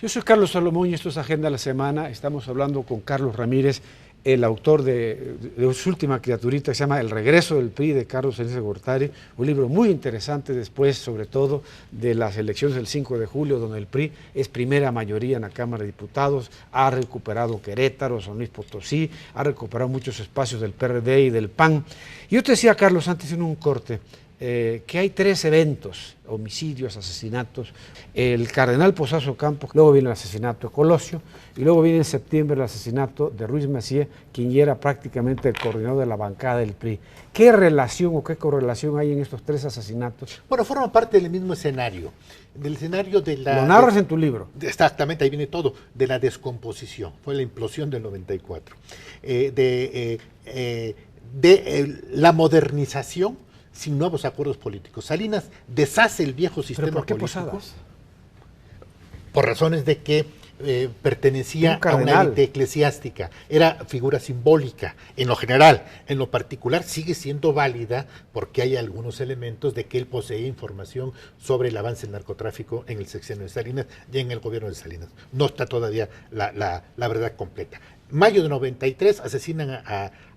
Yo soy Carlos Salomón y esto es Agenda de la Semana. Estamos hablando con Carlos Ramírez, el autor de su última criaturita que se llama El regreso del PRI de Carlos Salinas de Gortari, un libro muy interesante después, sobre todo, de las elecciones del 5 de julio, donde el PRI es primera mayoría en la Cámara de Diputados, ha recuperado Querétaro, San Luis Potosí, ha recuperado muchos espacios del PRD y del PAN. Yo te decía, Carlos, antes en un corte, que hay 3 eventos, homicidios, asesinatos, el cardenal Posazo Campos, luego viene el asesinato de Colosio, y luego viene en septiembre el asesinato de Ruiz Massieu, quien ya era prácticamente el coordinador de la bancada del PRI. ¿Qué relación o qué correlación hay en estos 3 asesinatos? Bueno, forman parte del mismo escenario, del escenario de la... Lo narras en tu libro. Exactamente, ahí viene todo, de la descomposición, fue la implosión del 94, la modernización sin nuevos acuerdos políticos. Salinas deshace el viejo sistema ¿Pero por qué político. Posadas? Por razones de que pertenecía a una élite eclesiástica, era figura simbólica en lo general, en lo particular sigue siendo válida porque hay algunos elementos de que él posee información sobre el avance del narcotráfico en el sexenio de Salinas y en el gobierno de Salinas. No está todavía la verdad completa. Mayo de 93 asesinan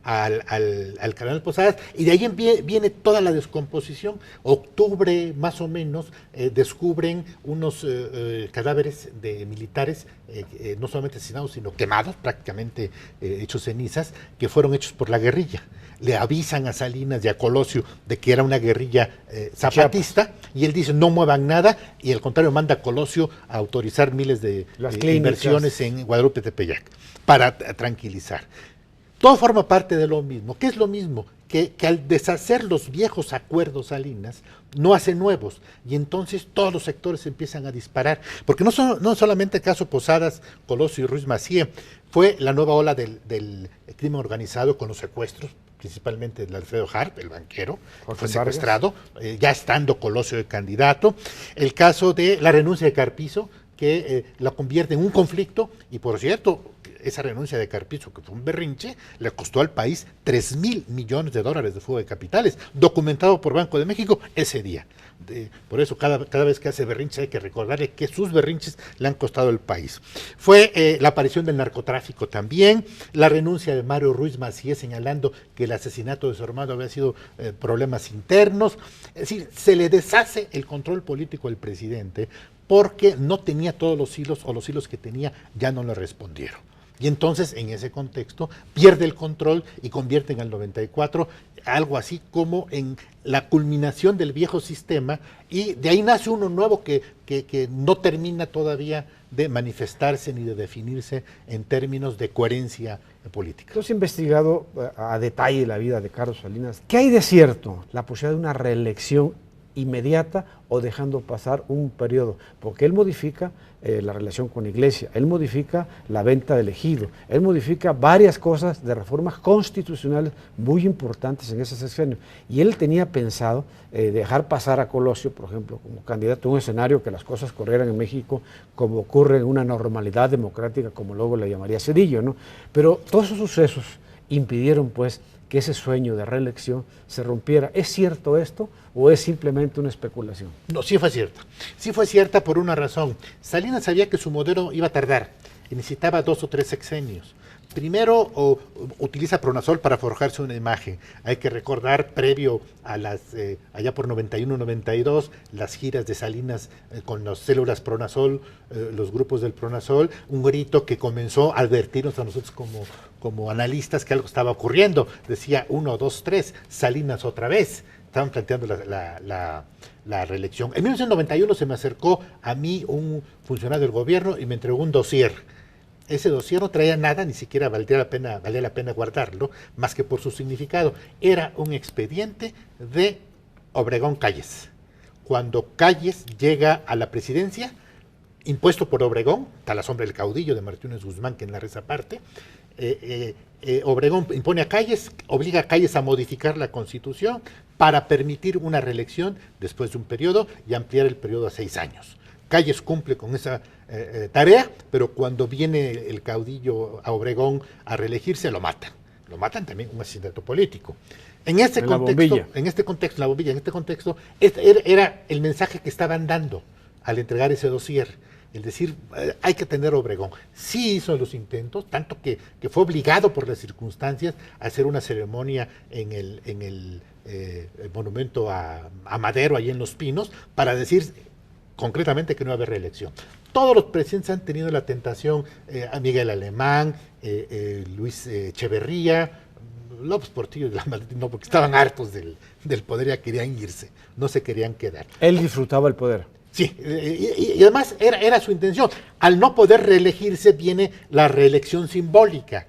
al cardenal Posadas y de ahí viene toda la descomposición. Octubre más o menos descubren unos cadáveres de militares no solamente asesinados sino quemados, prácticamente hechos cenizas, que fueron hechos por la guerrilla. Le avisan a Salinas y a Colosio de que era una guerrilla zapatista y él dice no muevan nada y al contrario manda a Colosio a autorizar miles de inversiones en Guadalupe Tepeyac para tranquilizar. Todo forma parte de lo mismo. ¿Qué es lo mismo? Que al deshacer los viejos acuerdos Salinas, no hace nuevos, y entonces todos los sectores empiezan a disparar. Porque no solamente el caso Posadas, Colosio y Ruiz Massieu, fue la nueva ola del crimen organizado con los secuestros, principalmente de Alfredo Harp, el banquero, fue secuestrado, ya estando Colosio de candidato. El caso de la renuncia de Carpizo, que la convierte en un conflicto, y por cierto, esa renuncia de Carpizo, que fue un berrinche, le costó al país $3,000 millones de fuga de capitales, documentado por Banco de México ese día. Por eso cada vez que hace berrinche hay que recordarle que sus berrinches le han costado al país. Fue la aparición del narcotráfico también, la renuncia de Mario Ruiz Massieu señalando que el asesinato de su hermano había sido problemas internos. Es decir, se le deshace el control político al presidente porque no tenía todos los hilos o los hilos que tenía ya no le respondieron. Y entonces, en ese contexto, pierde el control y convierte en el 94 algo así como en la culminación del viejo sistema, y de ahí nace uno nuevo que no termina todavía de manifestarse ni de definirse en términos de coherencia política. Tú has investigado a detalle la vida de Carlos Salinas. ¿Qué hay de cierto? La posibilidad de una reelección inmediata o dejando pasar un periodo, porque él modifica la relación con la iglesia, él modifica la venta del ejido, él modifica varias cosas de reformas constitucionales muy importantes en ese sexenio, y él tenía pensado dejar pasar a Colosio, por ejemplo, como candidato a un escenario que las cosas corrieran en México como ocurre en una normalidad democrática, como luego le llamaría Cedillo, ¿no? Pero todos esos sucesos impidieron pues que ese sueño de reelección se rompiera. ¿Es cierto esto o es simplemente una especulación? No, sí fue cierta. Sí fue cierta por una razón. Salinas sabía que su modelo iba a tardar y necesitaba 2 o 3 sexenios. Primero, utiliza Pronasol para forjarse una imagen. Hay que recordar, previo a allá por 91-92, las giras de Salinas con las células Pronasol, los grupos del Pronasol, un grito que comenzó a advertirnos a nosotros como analistas que algo estaba ocurriendo. Decía 1, 2, 3, Salinas otra vez. Estaban planteando la reelección. En 1991 se me acercó a mí un funcionario del gobierno y me entregó un dossier. Ese dossier no traía nada, ni siquiera valía la pena guardarlo, más que por su significado. Era un expediente de Obregón Calles. Cuando Calles llega a la presidencia, impuesto por Obregón, está la sombra del caudillo de Martínez Guzmán, que enlaza esa parte, Obregón impone a Calles, obliga a Calles a modificar la Constitución para permitir una reelección después de un periodo y ampliar el periodo a 6 años. Calles cumple con esa tarea, pero cuando viene el caudillo a Obregón a reelegirse, lo matan. Lo matan también un asesinato político. En este contexto, era el mensaje que estaban dando al entregar ese dossier. el decir, hay que tener Obregón. Sí hizo los intentos, tanto que fue obligado por las circunstancias a hacer una ceremonia en el monumento a Madero, ahí en Los Pinos, para decir concretamente que no va a haber reelección. Todos los presidentes han tenido la tentación, a Miguel Alemán, Luis Echeverría, López Portillo, no, porque estaban hartos del poder, ya querían irse, no se querían quedar. Él disfrutaba el poder. Sí, y además era su intención. Al no poder reelegirse viene la reelección simbólica.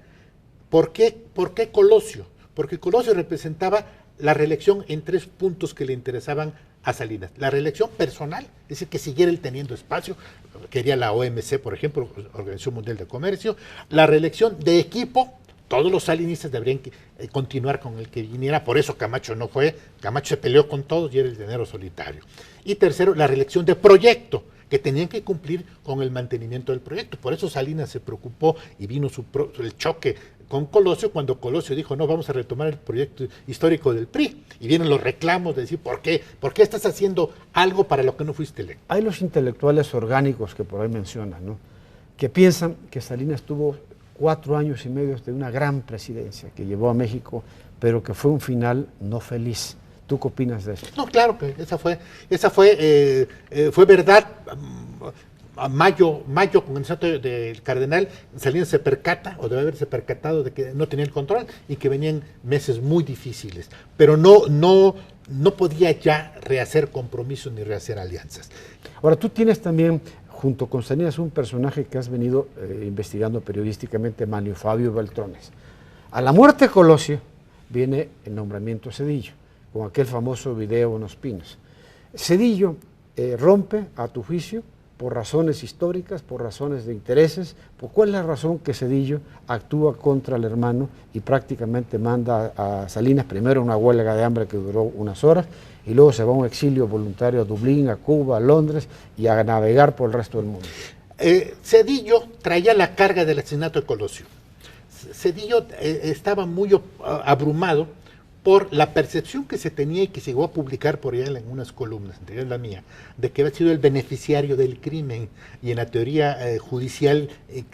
¿Por qué Colosio? Porque Colosio representaba la reelección en 3 puntos que le interesaban a Salinas. La reelección personal, es decir, que siguiera él teniendo espacio, quería la OMC, por ejemplo, Organización Mundial de Comercio. La reelección de equipo, todos los salinistas deberían continuar con el que viniera, por eso Camacho no fue, Camacho se peleó con todos y era el dinero solitario. Y tercero, la reelección de proyecto, que tenían que cumplir con el mantenimiento del proyecto. Por eso Salinas se preocupó y vino el choque con Colosio, cuando Colosio dijo, no, vamos a retomar el proyecto histórico del PRI. Y vienen los reclamos de decir, ¿por qué estás haciendo algo para lo que no fuiste electo? Hay los intelectuales orgánicos que por ahí mencionan, ¿no?, que piensan que Salinas tuvo 4 años y medio de una gran presidencia que llevó a México, pero que fue un final no feliz. ¿Tú qué opinas de eso? No, claro que esa fue verdad. A mayo, con el santo del cardenal, Salinas se percata, o debe haberse percatado, de que no tenía el control y que venían meses muy difíciles, pero no podía ya rehacer compromisos ni rehacer alianzas. Ahora, tú tienes también, junto con Salinas, un personaje que has venido investigando periodísticamente, Manlio Fabio Beltrones. A la muerte de Colosio viene el nombramiento de Zedillo, con aquel famoso video en Los Pinos. Zedillo rompe, a tu juicio, por razones históricas, por razones de intereses. ¿Cuál es la razón que Zedillo actúa contra el hermano y prácticamente manda a Salinas primero a una huelga de hambre que duró unas horas y luego se va a un exilio voluntario a Dublín, a Cuba, a Londres y a navegar por el resto del mundo? Zedillo traía la carga del asesinato de Colosio. Zedillo estaba muy abrumado por la percepción que se tenía y que se llegó a publicar por ella en unas columnas, entre ellas la mía, de que había sido el beneficiario del crimen, y en la teoría judicial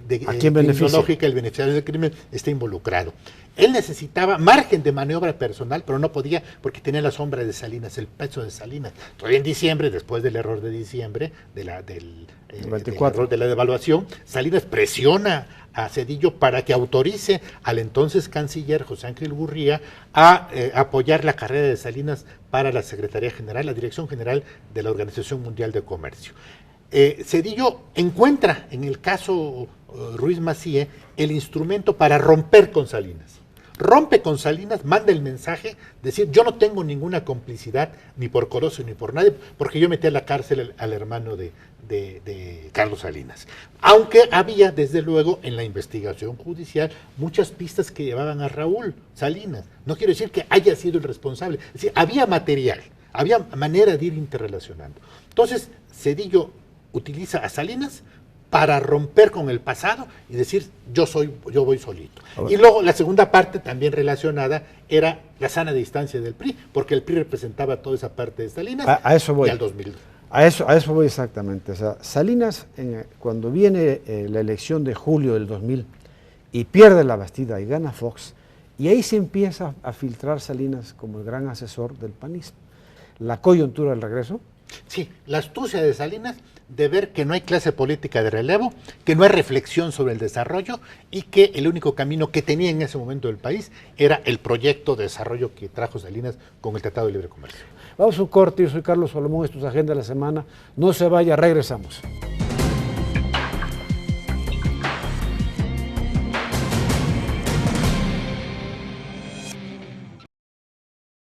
criminológica el beneficiario del crimen está involucrado. Él necesitaba margen de maniobra personal, pero no podía porque tenía la sombra de Salinas, el peso de Salinas. Todavía en diciembre, después del error de diciembre, del error de la devaluación, Salinas presiona a Zedillo para que autorice al entonces canciller José Ángel Gurría a apoyar la carrera de Salinas para la Secretaría General, la Dirección General de la Organización Mundial de Comercio. Zedillo encuentra en el caso Ruiz Massieu el instrumento para romper con Salinas. Rompe con Salinas, manda el mensaje, decir, yo no tengo ninguna complicidad ni por Colosio ni por nadie, porque yo metí a la cárcel al hermano de Carlos Salinas. Aunque había, desde luego, en la investigación judicial, muchas pistas que llevaban a Raúl Salinas. No quiero decir que haya sido el responsable, es decir, había material, había manera de ir interrelacionando. Entonces, Zedillo utiliza a Salinas para romper con el pasado y decir, yo voy solito. Y luego la segunda parte, también relacionada, era la sana distancia del PRI, porque el PRI representaba toda esa parte de Salinas. A eso voy. Y al 2000. A eso voy exactamente. O sea, Salinas, cuando viene la elección de julio del 2000 y pierde la Bastida y gana Fox, y ahí se empieza a filtrar Salinas como el gran asesor del panismo. La coyuntura del regreso. Sí, la astucia de Salinas de ver que no hay clase política de relevo, que no hay reflexión sobre el desarrollo y que el único camino que tenía en ese momento el país era el proyecto de desarrollo que trajo Salinas con el Tratado de Libre Comercio. Vamos a un corte, yo soy Carlos Salomón, esto es Agenda de la Semana. No se vaya, regresamos.